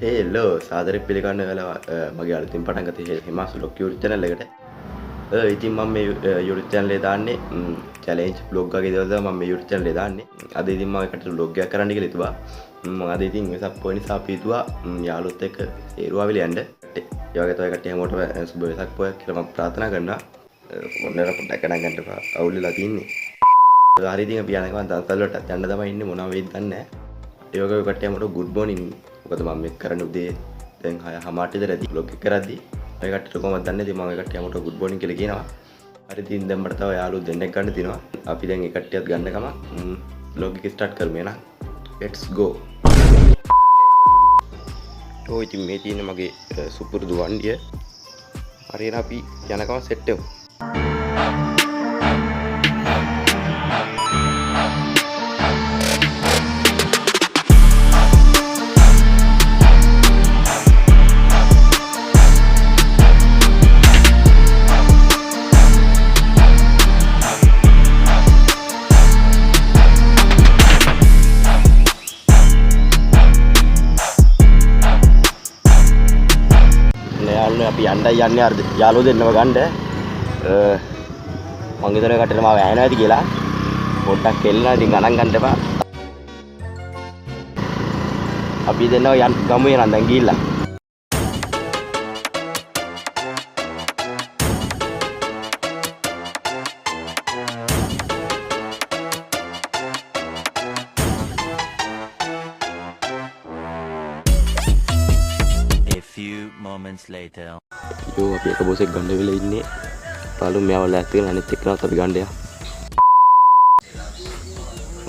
Hello සාදරෙක් පිළිගන්න වෙලාව මගේ අලුතින් පටන් ගත්ත හිමාස් vlog YouTube channel එකට. ඉතින් මම මේ YouTube channel එකේ දාන්නේ challenge vlog වගේ දේවල් තමයි මම මේ YouTube channel එකේ දාන්නේ. අද ඉතින් මම එකට vlog එකක් කරන්න කියලා හිතුවා. මම අද ඉතින් වෙසක් පොය නිසා අපි හිතුවා යාළුවොත් එක්ක ඒරුවාවිල යන්න. ඒ වගේ තමයි කට්ටිය හැමෝටම සුබ වෙසක් පොයක් කියලා මම ප්‍රාර්ථනා කරනවා. මොනවා පොඩ්ඩක් ගණන් ගන්න එපා. අවුල් වෙලා තින්නේ. හරි ඉතින් අපි යන ගමන් දන්සල් වලට යන්න තමයි ඉන්නේ මොනවා වෙයිද දන්නේ නැහැ. ඒ වගේ කට්ටිය හැමෝටම good morning. මොකද මම මේක කරන්න උදේ දැන් 6:00 විතර ඇති vlog එක කරද්දි ඔය කට්ටියට කොහොමද දන්නේ ඉතින් මම ඔය කට්ටිය හැමෝටම good morning කියලා කියනවා. හරි ඉතින් දැන් මට තව යාළුවෝ දෙන්නෙක් ගන්න තියෙනවා. අපි දැන් ඒ කට්ටියත් ගන්න ගම vlog එක start කරමු එහෙනම්. Let's go. ඔය ඉතින් මේ තියෙන මගේ සුපුරුදු වණ්ඩිය. හරියට අපි යන ගම සෙට් වෙමු. අපි යන්නේ අර යාළුවෝ දෙන්නව ගන්න මං හිතන කටට මාව ඇහෙනවා ඇති කියලා පොඩ්ඩක් එල්ලනවා ඉතින් ගණන් ගන්න එපා අපි දෙන්නව ගමු යනවා දැන් ගිහිල්ලා moments later. Yo, අපි එක බොසෙක් ගන්න වෙලා ඉන්නේ. පාලු මෙයාව ලෑස්ති කරලා අනිත් එක්කනත් අපි ගන්න යනවා.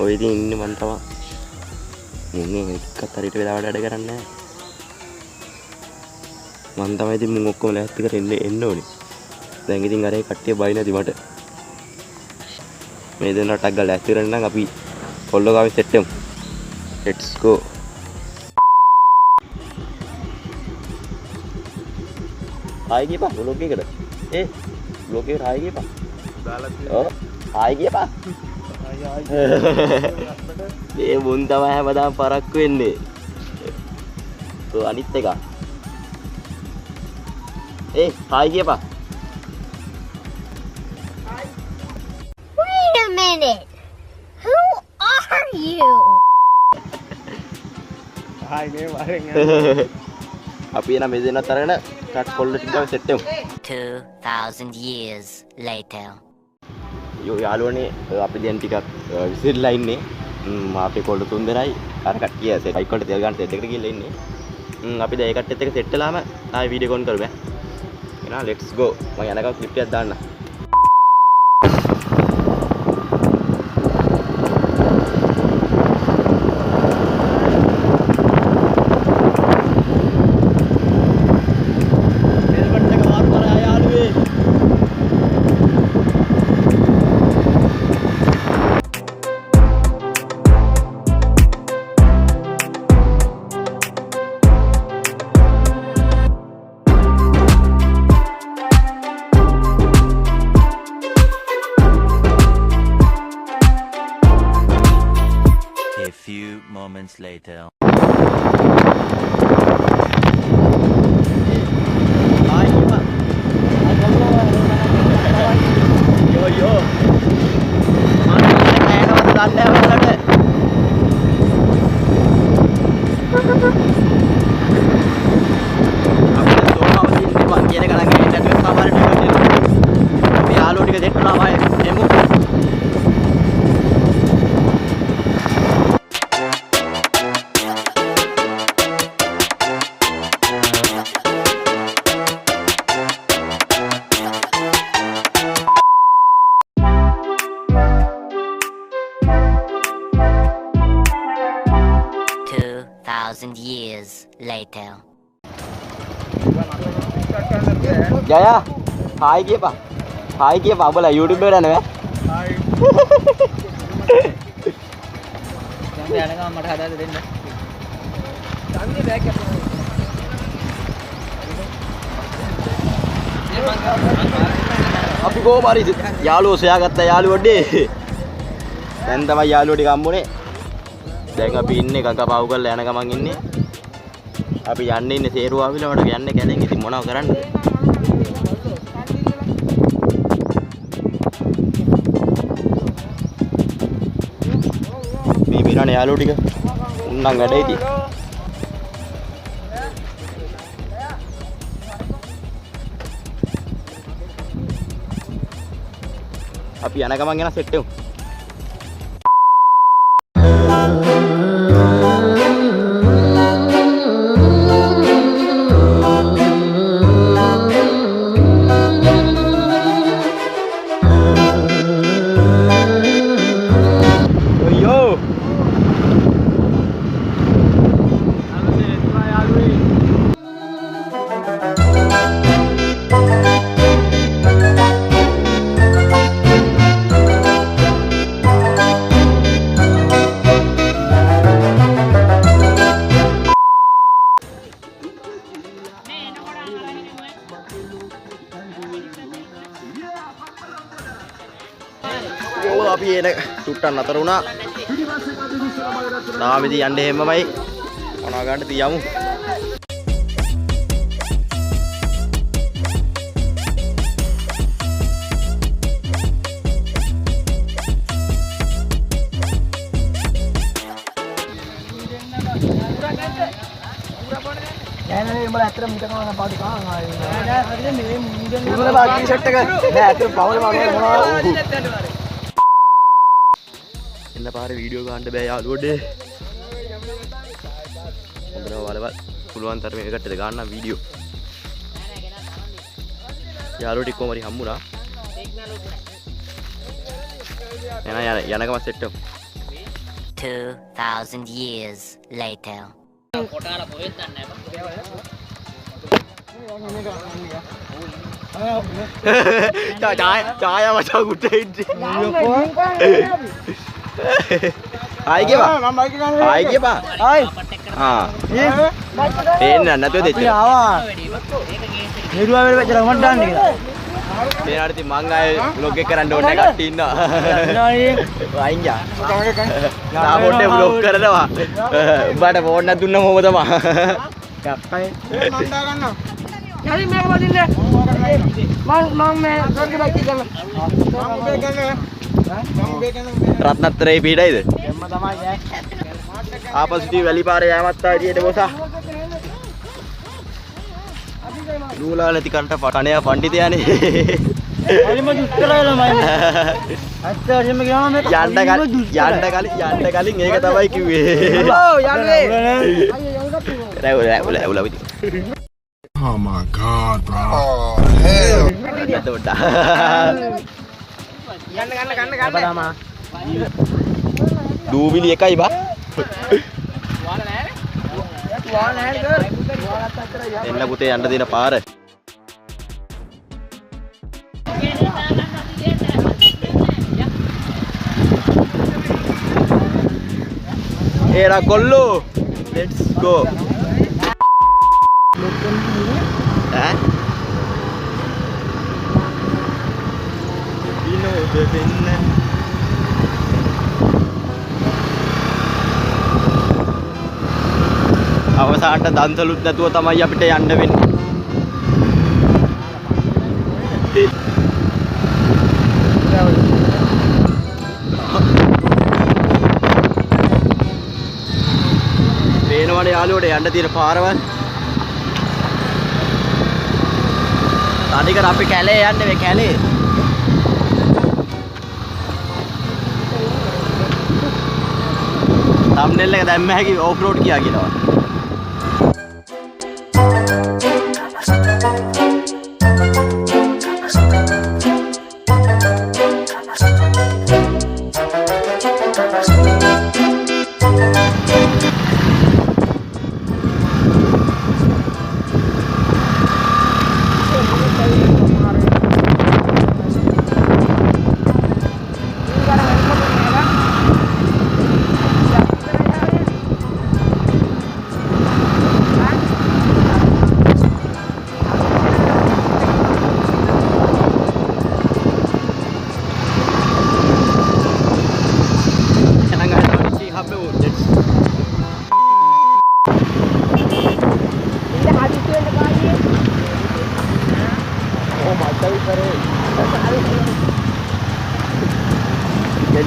ඔය ඉතින් ඉන්නේ මන් තමයි. මුන්නේ එක්කත් හරියට වෙලාවට වැඩ කරන්නේ නැහැ. මන් තමයි ඉතින් මුන් ඔක්කොම ලෑස්ති කරගෙන එන්න ඕනේ. දැන් ඉතින් අර ඒ කට්ටිය බයි නැති මට. මේ දෙන්නට ටක් ගාලා ලෑස්ති කරන්න නම් අපි කොල්ලෝ ගාවේ සෙට් වෙමු. Let's go. Hai kia vlog eකට vlog eකට hai kia දාලා තියෙනවා ඔව් hai kia ඒ මුන් තමයි හැමදාම පරක්කු වෙන්නේ તો අනිත් එක hai kia Wait a minute. Who are you? Hai මේ වරෙන් අපි එන මේ දෙන්නත් අරගෙන කට් කොල්ල ටික ගාව සෙට් වෙමු 2000 years later. යෝ යාළුවනේ අපි දැන් ටිකක් විසිරලා ඉන්නේ අපේ කොල්ල තුන් දෙනයි අර කට්ටිය බයික් වලට තෙල් ගන්න සෙට් එකට ගිහලා ඉන්නේ අපි දැන් ඒ කට්ටියත් එක්ක සෙට් වෙලාම ආයෙ වීඩියෝ කොන් කරමු එහෙනම් let's go මම යනකම් ක්ලිප් එකක් දාන්න A few moments later. Yo. Mana nak danda wala. Apa tu awak ini buat kira kalau kita tu sabar dulu. Biar lo dia set lah awak demo. Years later. Jaya, hai kia pak? Hai kia pak boleh YouTube dah ni? Hai. Jangan ada nggak marah ada deh. Jangan deh kayak. අපි කොහොම හරි යාළුවෝ සොයාගත්ත යාළුවෝඩේ දැන් තමයි යාළුවෝ ටික හම්බුනේ දැන් අපි ඉන්නේ ගඟ පාවු කරලා යන ගමන් ඉන්නේ අපි යන්නේ ඉන්නේ තේරුවාවිල වලට යන්නේ කැලෙන්. ඉතින් මොනව කරන්නේ? මේ බිරණ යාළුවෝ ටික උන්නම් වැඩේ ඉතින්. අපි යන ගමන් යන සෙට් එකමු. අපි එන සුට්ටන් අතර වුණා. තාම ඉතින් යන්නේ හැමමයි. මොනවා ගන්න තියමු. නෑ උඹලා ඇත්තටම මුට කරන පාඩු කාන් ආවේ නෑ හරිද මේ මුංගෙන් උඹලා බාටි සෙට් එක නෑ ඇත්තටම පවුල මොනවා එන්න පාරේ වීඩියෝ ගන්න බෑ යාළුවෝ. හොඳට වලවල් පුළුවන් තරමේ එකටද ගන්න වීඩියෝ. යාළුවෝ ටික කොහමරි හම්බුණා. යන ගම සෙට් එක. 2000 years later. කොටාලා පොයෙත් දන්නේ නැහැ. ඡායා මචං උඩේ ඉන්නේ. ආයි ගියා. ආයි ගියා. ආයි. ආ. එන්න නැතුව දෙච්ච. අපි ආවා. නිරුවා වෙල වෙච්ච රමඩ් දාන්න කියලා. මේනාට ඉතින් මං ආයේ vlog එක කරන්න ඕනේ කට්ටිය ඉන්නවා. නෝයි. වයින් යා. තාපොට්ටේ vlog කරනවා. උඹට ෆෝන් එකක් දුන්නම ඕම තමයි. කප්පයි. මං දා ගන්නවා. හරි මේක වදින්න. මං මේ සර්ගේ බයික් කරලා. මං උඹේ ගන්නේ. රත්නත්‍රේ පීඩයිද? එම්ම තමයි ඈ. ආපසුදී වැලි පාරේ යෑමත් ආදියට බොසා. නූලා නැති කන්ට කණයා පඬිතයානේ. හරිම දුෂ්කරයි ළමයි. අත්‍යවශ්‍යම ගියාම මේක යන්න කලින් ඒක තමයි කිව්වේ. ඔව් යන්නේ. රැවුල විදි. Oh my God, bro. Oh hell. එතකොට ගන්න. දූවිලි එකයි බා. එන්න පුතේ යන්න දෙන පාර. ඒරා කොල්ලෝ. Let's go. ඈ? විනෝද වෙන්න. අවසානට දන්සලුත් නැතුව තමයි අපිට යන්න වෙන්නේ. පේනවනේ යාළුවෝට යන්න තියෙන පාරවල්. තනිකර අපි කැලේ යන්නේ මේ කැලේ. thumbnail එක දැම්ම හැකි off road කියා කියනවා.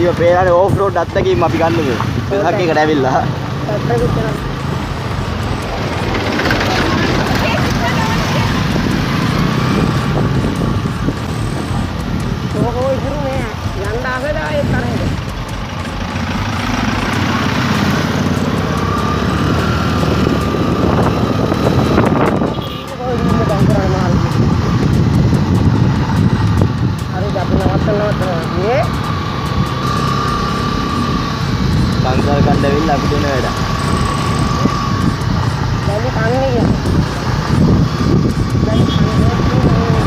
ඉතින් පේරානේ ඕෆ් රෝඩ් අත්තකින් අපි ගන්න මේ. දෙහක් එකට ඇවිල්ලා. බංගල් ගන්න ඇවිල්ලා අපි දෙන වැඩ.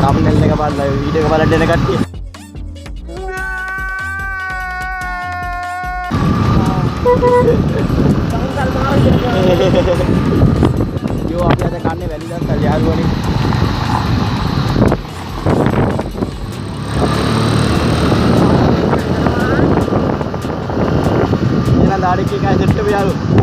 thumbnail එක බලලා වීඩියෝ එක බලන්න එන කට්ටිය. යෝ අපි අද කන්නේ වැලි දන්තල් යාළුවනේ. එන දාඩි කී කයි සෙට් එක යාළුවෝ.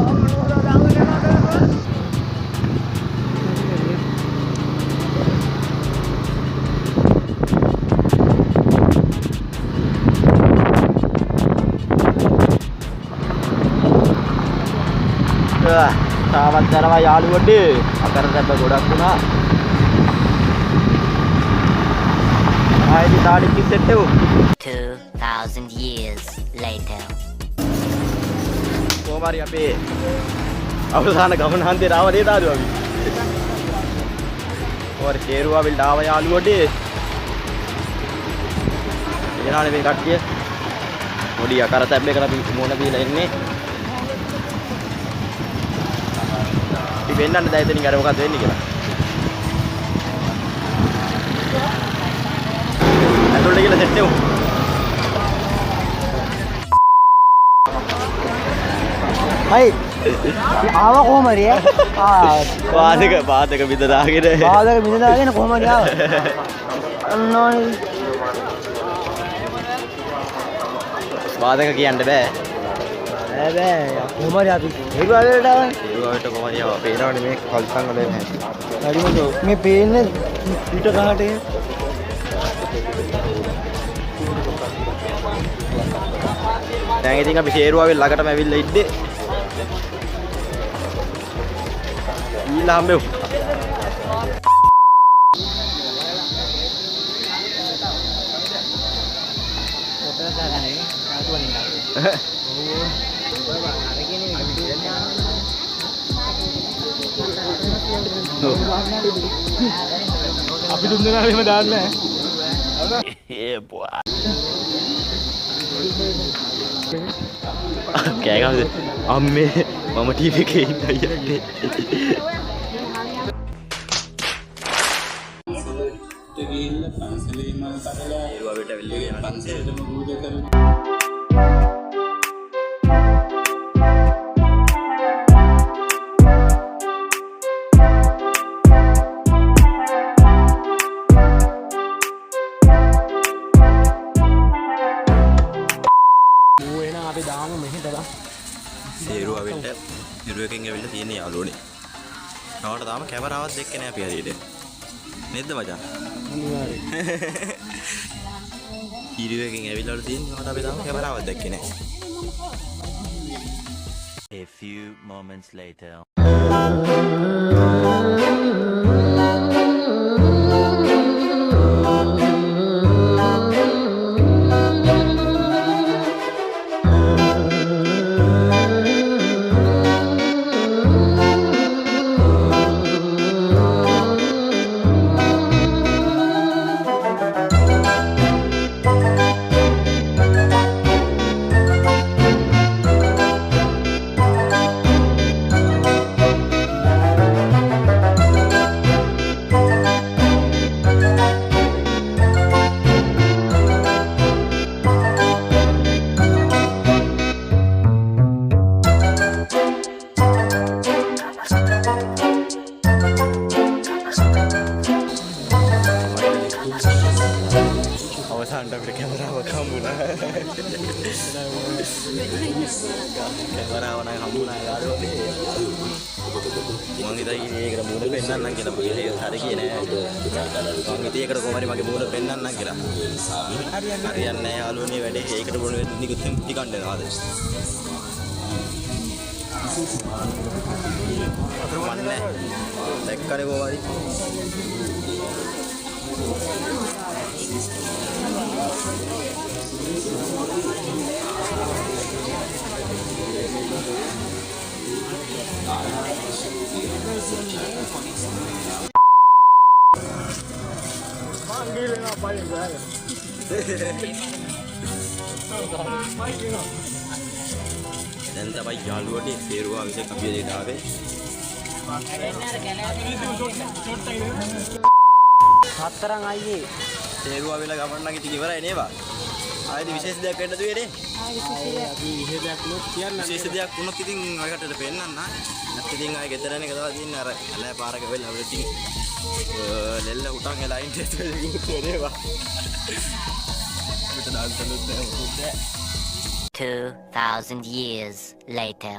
තාවත් යනවා යාළුවනේ අකරදැබ්බ ගොඩක් වුණා ආයෙත් දාඩි කිස්සෙට් එක 2,000 years later. කොහොමරි අපේ අවසාන ගමනාන්තේ ආව නේද ආදු අපි ඔර කේරුවා විල් ආව යාළුවනේ එනානේ මේ කට්ටිය පොඩි අකරදැබ්බ එකකට අපි මොන දීලා එන්නේ වෙන්නන්න දැන් එතනින් අර මොකක්ද වෙන්නේ කියලා. ඇතුළට ගිහලා සෙට් වෙමු. හයි. ආව කොහමද ඈ? පාදක බිඳ දාගෙන. පාදක බිඳ දාගෙන කොහමද ආව? අන්නෝයි. පාදක කියන්න බෑ. බෑ කොහමද අපි ඒගොල්ලන්ට ආවනේ. ඒගොල්ලන්ට කොහමද ආව? පේනවනේ මේ කල්සන් වල නැහැ. හරිමද? මේ පේන්නේ පිට කහට ඒ. දැන් ඉතින් අපි ෂේරුවාවේ ළඟටම ඇවිල්ලා ඉන්නේ. ඊළඟ හම්බෙමු. අපි දුන්න ගාලෙම දාන්නේ ඒ බොා කෑගමද අම්මේ මම ටීවී එකේ ඉන්න යන්නේ ඒවට වෙල්ලේ පන්සලටම පූජා කරනවා සේරුවාවෙන්ට හිරුවකින් ඇවිල්ලා තියෙන යාළුවනේ. නවට තාම කැමරාවක් දැක්කේ නැහැ අපි හරියට. නේද මචං? අනිවාර්යයෙන්. හිරුවකින් ඇවිල්ලා වල තියෙන නවට අපි තාම කැමරාවක් දැක්කේ නැහැ. A few moments later. අවසානට අපිට කැමරාවක් හම්බුණා. කැමරාව නම් හම්බුණා යාළුවනේ. මං හිතයි ඒකට මූණ පෙන්නන්නම් කියලා මගේ ඒක හරියන්නේ නෑ මං හිතේ ඒකට කොහමරි මගේ මූණ පෙන්නන්නම් කියලා හරියන්නේ නෑ යාළුවනේ වැඩේ ඒකට මොන නිකුත් ටිකක් දෙනවාද මන්නේ දැක්කනේ කොහමරි දැන් තමයි යාළුවනේ තේරුවා විදිහ කපිය දෙන්න ආවේ හතරන් අයියේ තේරුවා වෙලා ගමන් නම් ඉතින් ඉවරයි නේවා ආයෙත් විශේෂ දෙයක් වෙන්න දුවේනේ විශේෂ දෙයක් වුණොත් ඉතින් ඔය කටට පෙන්නන්න නැත්නම් ඉතින් ආයෙ ගෙදරනේ කතාව තියෙන්නේ අර ඇලෑ පාරක වෙලා අපිට ඉතින් ලෙල්ල උටන් එලා ඉන්ට්‍රෙස්ට් වෙලා නේවා අපිට දාන්නලුත් නැහැ 2,000 years later.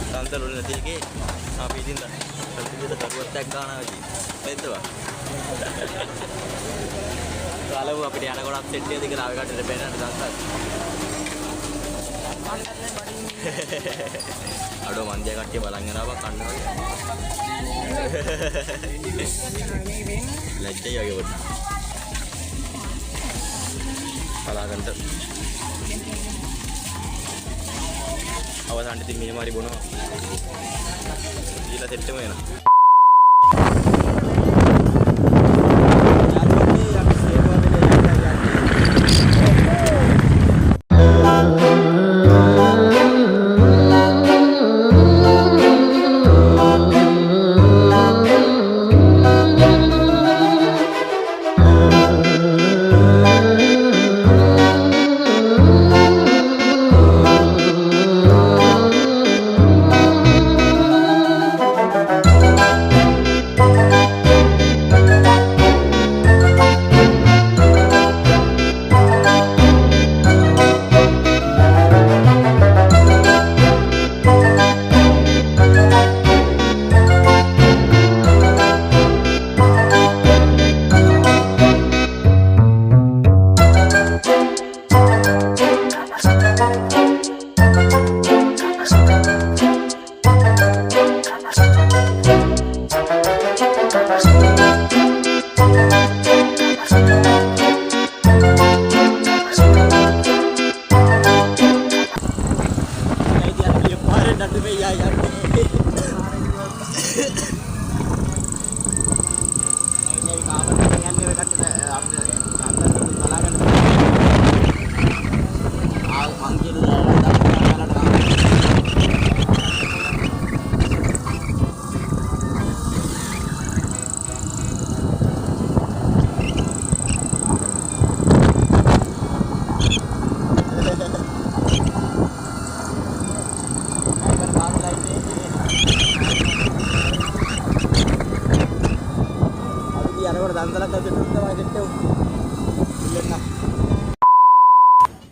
තන්තර වල නැති එකේ අපි ඉතින් සල්පිට දරුවත්යක් ගන්නවා ඉතින් බෙද්දවා කාලව අපිට යනකොටත් සෙට් එක දිගට ආව කටට පෙන්නන්න දැක්කත් අඩෝ මන්දිය කට්ටිය බලන් යනවා කන්නවා ලැජ්ජයි වගේ වුණා බලාගන්න අවසානයේ ඉතින් මේ මාරි බොනවා ඊළඟ සෙට්ටම එනවා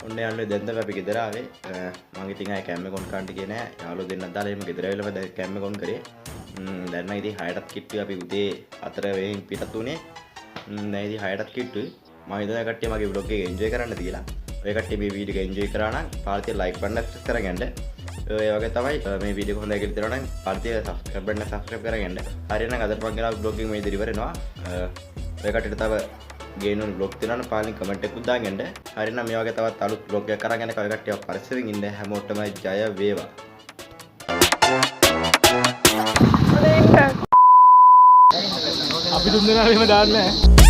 ඔන්න යන්නේ දැන් තමයි අපි ගෙදර ආවේ මම ඉතින් ආයේ කැම්ම කොන් කාන්ටි කියේ නෑ යාළුවෝ දෙන්නත් දාලා එමු ගෙදර ඇවිල්ලා මම කැම්ම කොන් කරේ දැන් නම් ඉතින් 6ටත් කිට්ටුයි අපි උදේ 4 වෙනින් පිටත් උනේ දැන් ඉතින් 6ටත් කිට්ටුයි මම ඉතින් කට්ටිය මගේ vlog එක එන්ජොයි කරන්න තියලා ඔය කට්ටිය මේ වීඩියෝ එක එන්ජොයි කරා නම් පාර්තිය ලයික් බටන් සබ්ස්ක්‍රයිබ් කරගන්න ඔය වගේ තමයි මේ වීඩියෝ එක හොඳයි කියලා හිතනවා නම් පාර්තිය සබ්ස්ක්‍රයිබ් බටන් සබ්ස්ක්‍රයිබ් කරගන්න හරියනම් අද මම ගෙනාව vlog එක මේ ඉදිරි ඉවරනවා ඔය කට්ටියට තව ගේනුන් බ්ලොග් දෙනවා නම් පාලින් කමෙන්ට් එකක් දාගන්න. හරිනම් මේ වගේ තවත් අලුත් බ්ලොග් එකක් අරගෙන කව කට්ටිය පරිස්සමෙන් ඉන්න හැමෝටම ජය වේවා. අපි දුන්නා එහෙම දාන්නේ නැහැ.